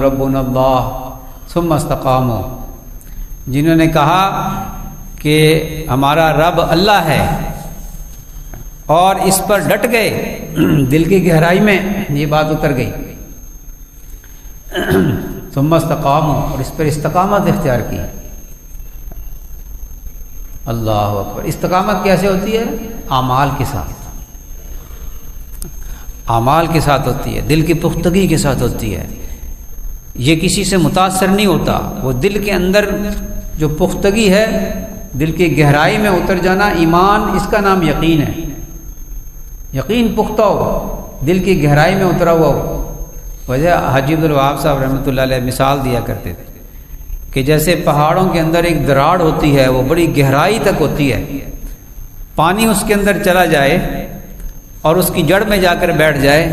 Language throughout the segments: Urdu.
ربنا اللہ ثم استقاموا، جنہوں نے کہا کہ ہمارا رب اللہ ہے اور اس پر ڈٹ گئے، دل کی گہرائی میں یہ بات اتر گئی، ثم استقاموا، اور اس پر استقامت اختیار کی۔ اللہ اکبر۔ استقامت کیسے ہوتی ہے؟ اعمال کے ساتھ، اعمال کے ساتھ ہوتی ہے، دل کی پختگی کے ساتھ ہوتی ہے، یہ کسی سے متاثر نہیں ہوتا، وہ دل کے اندر جو پختگی ہے، دل کی گہرائی میں اتر جانا، ایمان اس کا نام یقین ہے۔ یقین پختہ ہو، دل کی گہرائی میں اترا ہوا ہو۔ وجہ حاجی عبدالوہاب صاحب رحمۃ اللہ علیہ مثال دیا کرتے تھے کہ جیسے پہاڑوں کے اندر ایک دراڑ ہوتی ہے، وہ بڑی گہرائی تک ہوتی ہے، پانی اس کے اندر چلا جائے اور اس کی جڑ میں جا کر بیٹھ جائے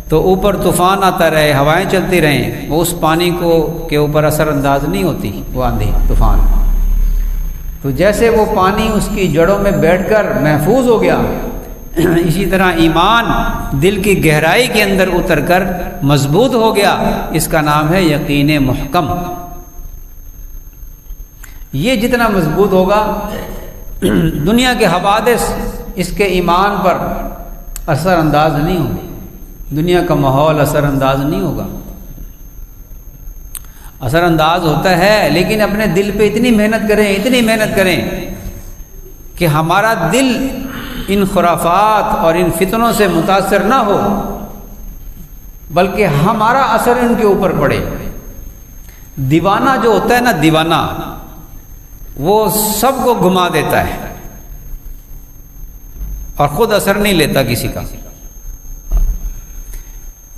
تو اوپر طوفان آتا رہے، ہوائیں چلتی رہیں، وہ اس پانی کو کے اوپر اثر انداز نہیں ہوتی، وہ آندھی طوفان۔ تو جیسے وہ پانی اس کی جڑوں میں بیٹھ کر محفوظ ہو گیا، اسی طرح ایمان دل کی گہرائی کے اندر اتر کر مضبوط ہو گیا، اس کا نام ہے یقین محکم۔ یہ جتنا مضبوط ہوگا، دنیا کے حوادث اس کے ایمان پر اثر انداز نہیں ہوگی، دنیا کا ماحول اثر انداز نہیں ہوگا۔ اثر انداز ہوتا ہے، لیکن اپنے دل پہ اتنی محنت کریں، اتنی محنت کریں کہ ہمارا دل ان خرافات اور ان فتنوں سے متاثر نہ ہو، بلکہ ہمارا اثر ان کے اوپر پڑے۔ دیوانہ جو ہوتا ہے نا، دیوانہ وہ سب کو گھما دیتا ہے اور خود اثر نہیں لیتا کسی کا۔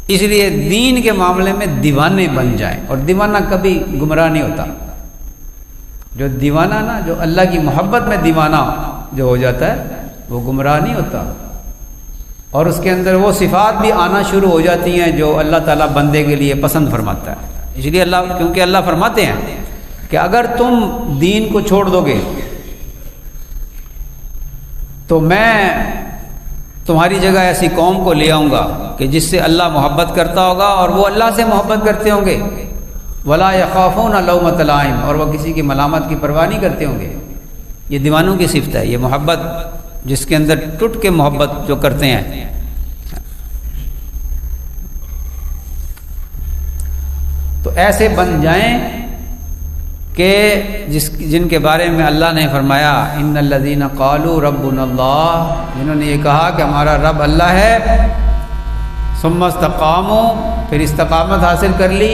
اس لیے دین کے معاملے میں دیوانے بن جائیں، اور دیوانہ کبھی گمراہ نہیں ہوتا۔ جو دیوانہ نا، جو اللہ کی محبت میں دیوانہ جو ہو جاتا ہے، وہ گمراہ نہیں ہوتا، اور اس کے اندر وہ صفات بھی آنا شروع ہو جاتی ہیں جو اللہ تعالیٰ بندے کے لیے پسند فرماتا ہے۔ اس لیے کیونکہ اللہ فرماتے ہیں کہ اگر تم دین کو چھوڑ دو گے تو میں تمہاری جگہ ایسی قوم کو لے آؤں گا کہ جس سے اللہ محبت کرتا ہوگا اور وہ اللہ سے محبت کرتے ہوں گے، ولا یخافون لومۃ لائم، اور وہ کسی کی ملامت کی پرواہ نہیں کرتے ہوں گے۔ یہ دیوانوں کی صفت ہے، یہ محبت جس کے اندر ٹوٹ کے محبت جو کرتے ہیں۔ تو ایسے بن جائیں کہ جن کے بارے میں اللہ نے فرمایا ان الذین قالوا ربنا اللہ، جنہوں نے یہ کہا کہ ہمارا رب اللہ ہے، ثم استقاموا، پھر استقامت حاصل کر لی،